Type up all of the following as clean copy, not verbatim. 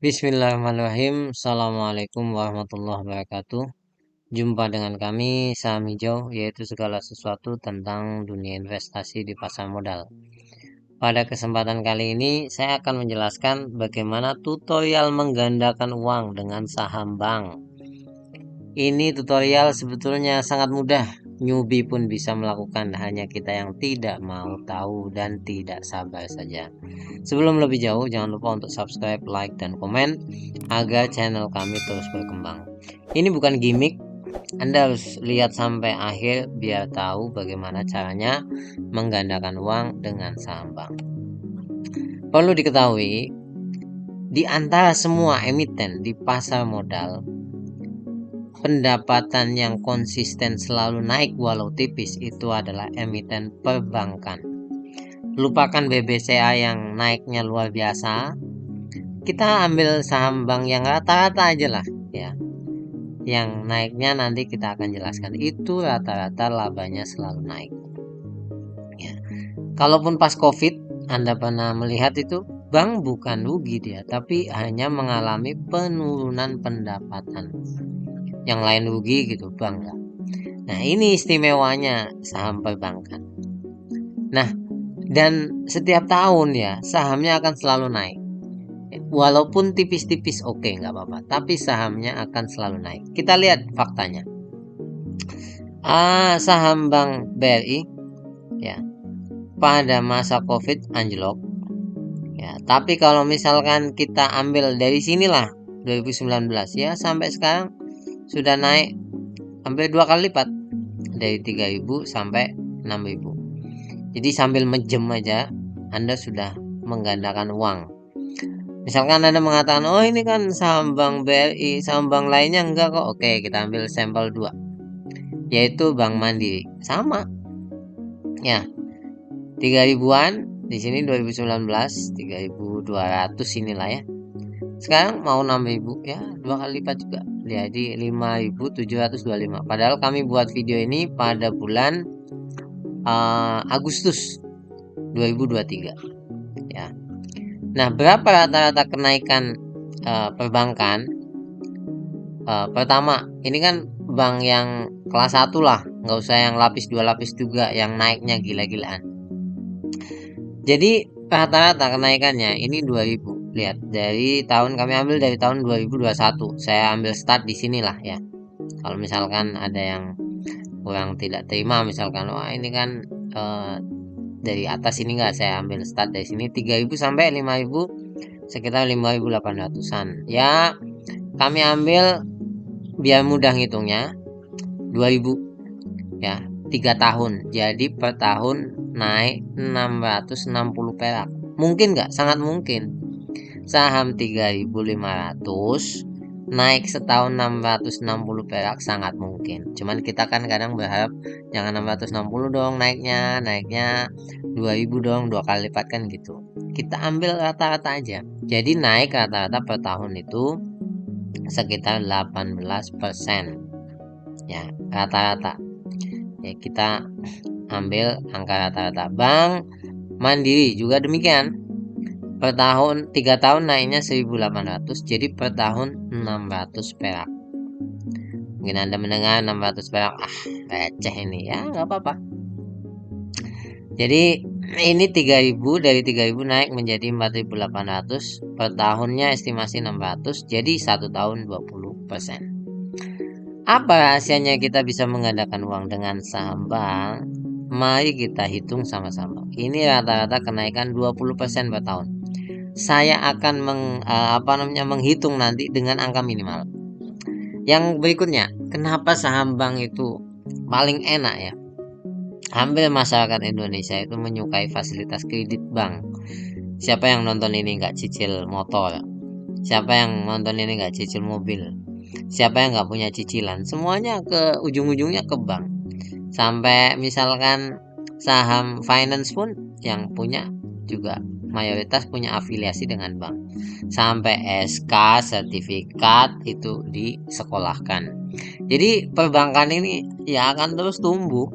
Bismillahirrahmanirrahim. Assalamualaikum warahmatullahi wabarakatuh. Jumpa dengan kami Saham Hijau, yaitu segala sesuatu tentang dunia investasi di pasar modal. Pada kesempatan kali ini saya akan menjelaskan bagaimana tutorial menggandakan uang dengan saham bank. Ini tutorial sebetulnya sangat mudah, newbie pun bisa melakukan, hanya kita yang tidak mau tahu dan tidak sabar saja. Sebelum lebih jauh, jangan lupa untuk subscribe, like, dan komen agar channel kami terus berkembang. Ini bukan gimmick, Anda harus lihat sampai akhir biar tahu bagaimana caranya menggandakan uang dengan saham bank. Perlu diketahui, di antara semua emiten di pasar modal, pendapatan yang konsisten selalu naik walau tipis itu adalah emiten perbankan. Lupakan BBCA yang naiknya luar biasa. Kita ambil saham bank yang rata-rata aja lah ya. Yang naiknya nanti kita akan jelaskan. Itu rata-rata labanya selalu naik ya. Kalaupun pas COVID Anda pernah melihat itu, bank bukan rugi dia, tapi hanya mengalami penurunan pendapatan. Yang lain rugi gitu, bank enggak. Nah, ini istimewanya saham perbankan. Nah, dan setiap tahun ya sahamnya akan selalu naik. Walaupun tipis-tipis oke, nggak apa-apa, tapi sahamnya akan selalu naik. Kita lihat faktanya. Saham Bank BRI ya pada masa COVID anjlok ya, tapi kalau misalkan kita ambil dari sinilah 2019 ya sampai sekarang sudah naik hampir 2 kali lipat, dari 3.000 sampai 6.000. Jadi sambil menjem aja Anda sudah menggandakan uang. Misalkan Anda mengatakan, oh ini kan saham bank BRI, saham bank lainnya enggak kok. Oke, kita ambil sampel 2, yaitu Bank Mandiri. Sama ya, 3.000-an di sini 2019, 3.200 inilah ya. Sekarang mau 6.000 ya, 2 kali lipat juga, jadi 5.725. Padahal kami buat video ini pada bulan Agustus 2023 ya. Nah, berapa rata-rata kenaikan perbankan? Pertama, ini kan bank yang kelas 1 lah, nggak usah yang lapis 2 lapis juga yang naiknya gila-gilaan. Jadi rata-rata kenaikannya ini 2.000. Lihat, dari tahun kami ambil dari tahun 2021. Saya ambil start di sinilah ya. Kalau misalkan ada yang kurang tidak terima, misalkan wah ini kan dari atas ini enggak, saya ambil start dari sini 3.000 sampai 5.000, sekitar 5.800-an. Ya, kami ambil biar mudah ngitungnya 2.000 ya, 3 tahun. Jadi per tahun naik 660 perak. Mungkin enggak? Sangat mungkin. Saham 3.500 naik setahun 660 perak, sangat mungkin. Cuman kita kan kadang berharap jangan 660 dong naiknya 2.000 dong, 2 kali lipat kan gitu. Kita ambil rata-rata aja. Jadi naik rata-rata per tahun itu sekitar 18% ya, rata-rata ya. Kita ambil angka rata-rata. Bank Mandiri juga demikian, per tahun 3 tahun naiknya 1.800, jadi per tahun 600 perak. Mungkin Anda mendengar 600 perak, receh ini ya, nggak apa-apa. Jadi ini 3.000, dari 3.000 naik menjadi 4.800, per tahunnya estimasi 600, jadi 1 tahun 20%. Apa rahasianya kita bisa menggandakan uang dengan saham bank? Mari kita hitung sama-sama. Ini rata-rata kenaikan 20% per tahun. Saya akan menghitung nanti dengan angka minimal. Yang berikutnya, kenapa saham bank itu paling enak ya? Hampir masyarakat Indonesia itu menyukai fasilitas kredit bank. Siapa yang nonton ini nggak cicil motor? Siapa yang nonton ini nggak cicil mobil? Siapa yang nggak punya cicilan? Semuanya ke ujung-ujungnya ke bank. Sampai misalkan saham finance pun yang punya juga mayoritas punya afiliasi dengan bank. Sampai SK, sertifikat itu disekolahkan. Jadi perbankan ini ya akan terus tumbuh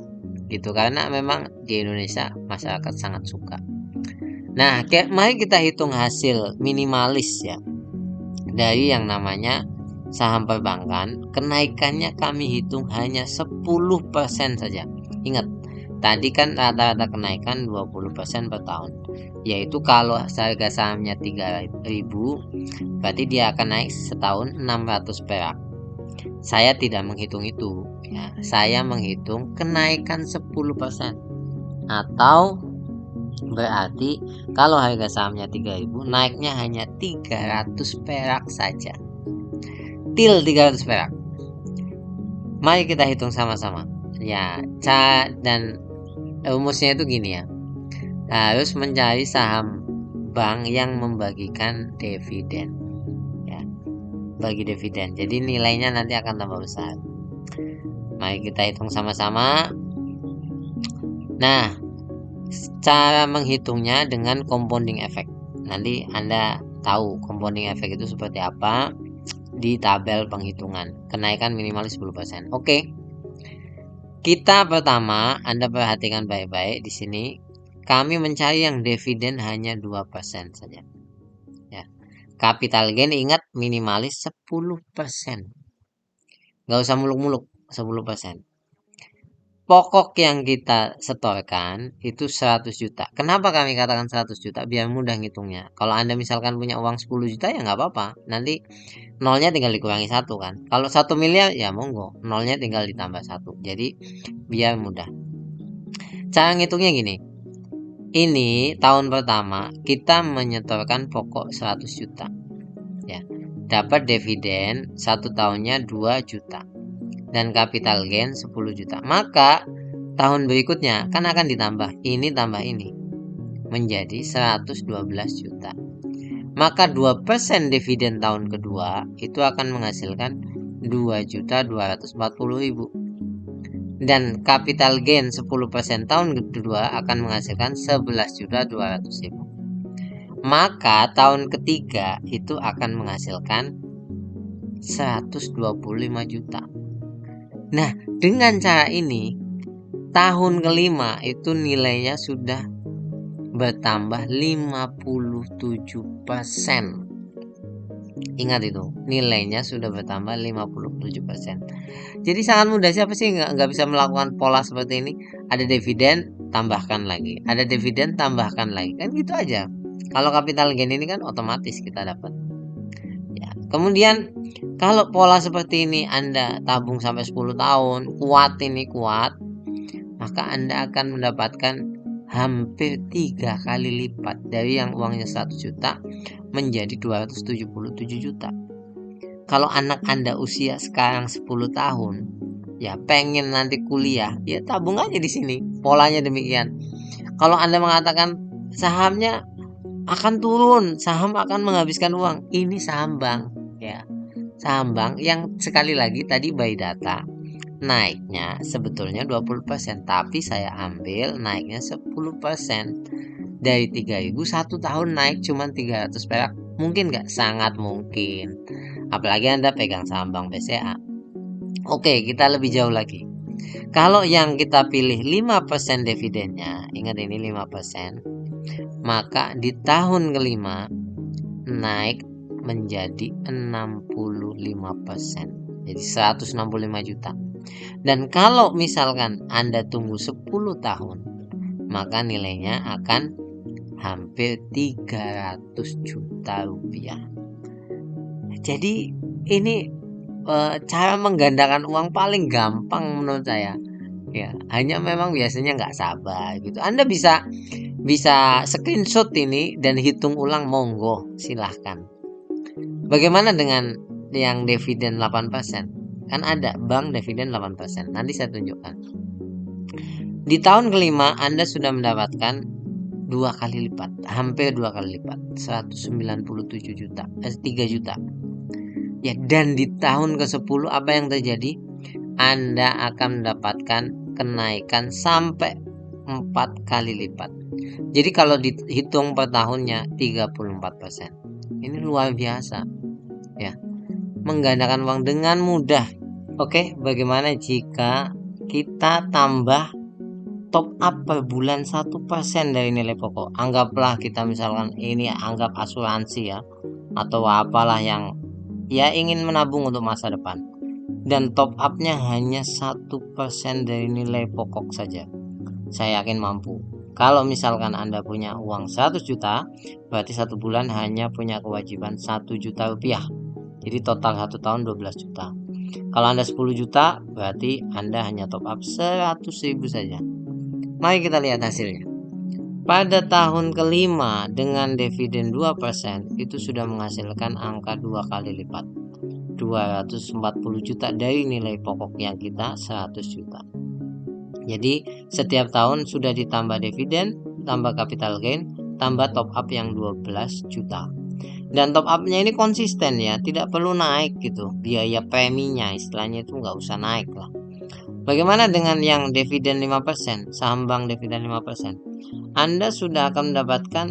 gitu, karena memang di Indonesia masyarakat sangat suka. Nah, mari kita hitung hasil minimalis ya. dari yang namanya saham perbankan, kenaikannya kami hitung hanya 10% saja. Ingat, tadi kan rata-rata kenaikan 20% per tahun. Yaitu kalau harga sahamnya 3.000, berarti dia akan naik setahun 600 perak. Saya tidak menghitung itu, ya. Saya menghitung kenaikan 10%. Atau berarti kalau harga sahamnya 3.000, naiknya hanya 300 perak saja. 300 perak. Mari kita hitung sama-sama. Ya, dan rumusnya itu gini ya. Harus mencari saham bank yang membagikan dividen. Ya, bagi dividen. Jadi nilainya nanti akan tambah besar. Mari kita hitung sama-sama. Nah, cara menghitungnya dengan compounding effect. Nanti Anda tahu compounding effect itu seperti apa di tabel penghitungan. Kenaikan minimal 10%. Oke. Kita pertama, Anda perhatikan baik-baik di sini. Kami mencari yang dividen hanya 2% saja. Ya. Capital gain ingat minimalis 10%. Nggak usah muluk-muluk, 10%. Pokok yang kita setorkan itu 100 juta. Kenapa kami katakan 100 juta? Biar mudah ngitungnya. Kalau Anda misalkan punya uang 10 juta ya nggak apa-apa. Nanti nolnya tinggal dikurangi 1 kan. Kalau 1 miliar ya monggo. Nolnya tinggal ditambah 1. Jadi biar mudah. Cara ngitungnya gini. Ini tahun pertama kita menyetorkan pokok 100 juta. Ya. Dapat dividen 1 tahunnya 2 juta. Dan capital gain 10 juta. Maka tahun berikutnya kan akan ditambah ini tambah ini menjadi 112 juta. Maka 2% dividen tahun kedua itu akan menghasilkan 2.240.000. Dan capital gain 10% tahun kedua akan menghasilkan 11.200.000. Maka tahun ketiga itu akan menghasilkan 125 juta. Nah, dengan cara ini tahun kelima itu nilainya sudah bertambah 57%. Ingat itu, nilainya sudah bertambah 57%. Jadi sangat mudah, siapa sih nggak bisa melakukan pola seperti ini? Ada dividen, tambahkan lagi. Ada dividen, tambahkan lagi. Kan gitu aja. Kalau capital gain ini kan otomatis kita dapat. Ya. Kemudian kalau pola seperti ini Anda tabung sampai 10 tahun, kuat, maka Anda akan mendapatkan hampir 3 kali lipat dari yang uangnya 100 juta menjadi 277 juta. Kalau anak Anda usia sekarang 10 tahun, ya pengen nanti kuliah, ya tabung aja di sini. Polanya demikian. Kalau Anda mengatakan sahamnya akan turun, saham akan menghabiskan uang, ini saham bank, ya. Saham bank yang sekali lagi tadi by data naiknya sebetulnya 20%, tapi saya ambil naiknya 10%. Dari 3.000 1 tahun naik cuma 300 perak. Mungkin nggak? Sangat mungkin. Apalagi Anda pegang saham bank BCA. Oke, kita lebih jauh lagi. Kalau yang kita pilih 5% dividennya, ingat ini 5%, maka di tahun kelima naik menjadi 65%. Jadi 165 juta. Dan kalau misalkan Anda tunggu 10 tahun, maka nilainya akan hampir 300 juta rupiah. Jadi ini cara menggandakan uang paling gampang menurut saya. Ya, hanya memang biasanya nggak sabar gitu. Anda bisa screenshot ini dan hitung ulang, monggo silahkan. Bagaimana dengan yang dividen 8%? Kan ada bank dividen 8%. Nanti saya tunjukkan. Di tahun kelima Anda sudah mendapatkan 2 kali lipat, hampir 2 kali lipat, 197 juta, 3 juta. Ya, dan di tahun ke-10 apa yang terjadi? Anda akan mendapatkan kenaikan sampai 4 kali lipat. Jadi kalau dihitung per tahunnya 34%. Ini luar biasa. Ya. Menggandakan uang dengan mudah. Oke, bagaimana jika kita tambah top up per bulan 1% dari nilai pokok? Anggaplah kita misalkan ini anggap asuransi ya, atau apalah yang ya ingin menabung untuk masa depan. Dan top up-nya hanya 1% dari nilai pokok saja. Saya yakin mampu. Kalau misalkan Anda punya uang 100 juta, berarti 1 bulan hanya punya kewajiban 1 juta rupiah. Jadi total 1 tahun 12 juta. Kalau Anda 10 juta, berarti Anda hanya top up 100 ribu saja. Mari kita lihat hasilnya. Pada tahun kelima dengan dividen 2%, itu sudah menghasilkan angka 2 kali lipat. 240 juta dari nilai pokok yang kita 100 juta. Jadi setiap tahun sudah ditambah dividen, tambah capital gain, tambah top up yang 12 juta. Dan top upnya ini konsisten ya, tidak perlu naik gitu. Biaya preminya istilahnya itu nggak usah naik lah. Bagaimana dengan yang dividen 5%, saham bank dividen 5%? Anda sudah akan mendapatkan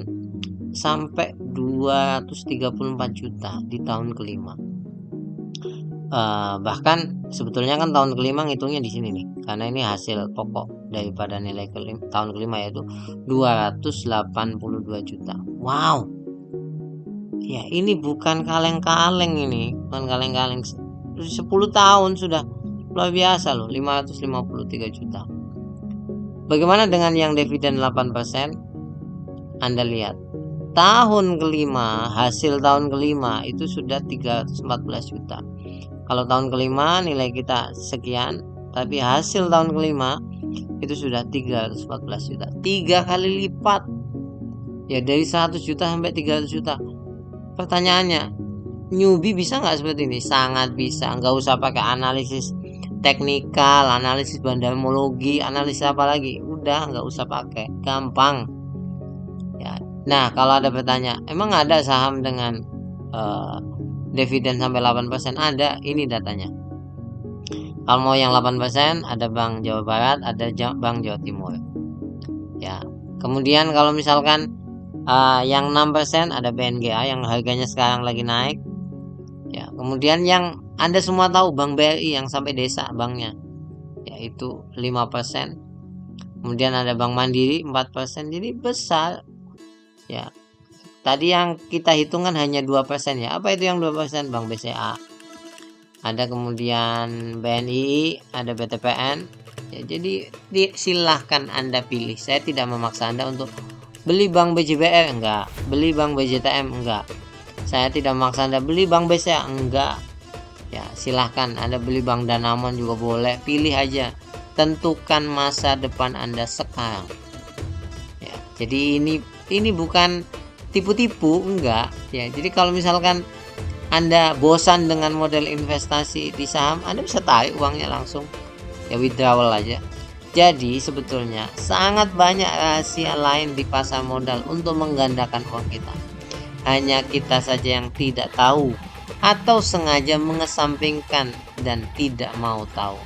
sampai 234 juta di tahun kelima. Bahkan sebetulnya kan tahun kelima ngitungnya di sini nih, karena ini hasil pokok daripada nilai tahun kelima, yaitu 282 juta. Wow, ya ini bukan kaleng-kaleng, ini bukan kaleng-kaleng. 10 tahun sudah luar biasa loh, 553 juta. Bagaimana dengan yang dividen 8%? Anda lihat tahun kelima, hasil tahun kelima itu sudah 314 juta. Kalau tahun kelima nilai kita sekian, tapi hasil tahun kelima itu sudah 314 juta. 3 kali lipat. Ya dari 100 juta sampai 300 juta. Pertanyaannya, newbie bisa nggak seperti ini? Sangat bisa. Nggak usah pakai analisis teknikal, analisis bandamologi, analisis apa lagi. Udah nggak usah pakai. Gampang. Ya. Nah kalau ada bertanya, emang ada saham dengan dividen sampai 8%? Ada, ini datanya. Kalau mau yang 8% ada Bank Jawa Barat, ada Bank Jawa Timur. Ya. Kemudian kalau misalkan yang 6% ada BNGA yang harganya sekarang lagi naik. Ya, kemudian yang Anda semua tahu Bank BRI yang sampai desa banknya, yaitu 5%. Kemudian ada Bank Mandiri 4%, jadi besar. Ya. Tadi yang kita hitung kan hanya 2% ya. Apa itu yang 2%? Bank BCA. Ada kemudian BNI, ada BTPN. Ya, jadi silahkan Anda pilih. Saya tidak memaksa Anda untuk beli Bank BJBR, enggak. Beli Bank BJTM, enggak. Saya tidak memaksa Anda beli Bank BCA, enggak. Ya, silahkan Anda beli Bank Danamon juga boleh. Pilih aja. Tentukan masa depan Anda sekarang. Ya, jadi ini bukan tipu-tipu, enggak ya. Jadi kalau misalkan Anda bosan dengan model investasi di saham, Anda bisa tarik uangnya langsung, ya withdrawal aja. Jadi sebetulnya sangat banyak rahasia lain di pasar modal untuk menggandakan uang kita. Hanya kita saja yang tidak tahu atau sengaja mengesampingkan dan tidak mau tahu.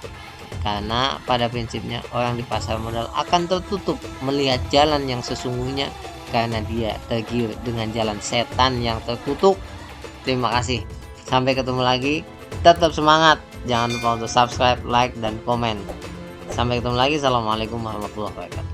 Karena pada prinsipnya orang di pasar modal akan tertutup melihat jalan yang sesungguhnya, karena dia tergiur dengan jalan setan yang terkutuk. Terima kasih. Sampai ketemu lagi. Tetap semangat. Jangan lupa untuk subscribe, like, dan komen. Sampai ketemu lagi. Assalamualaikum warahmatullahi wabarakatuh.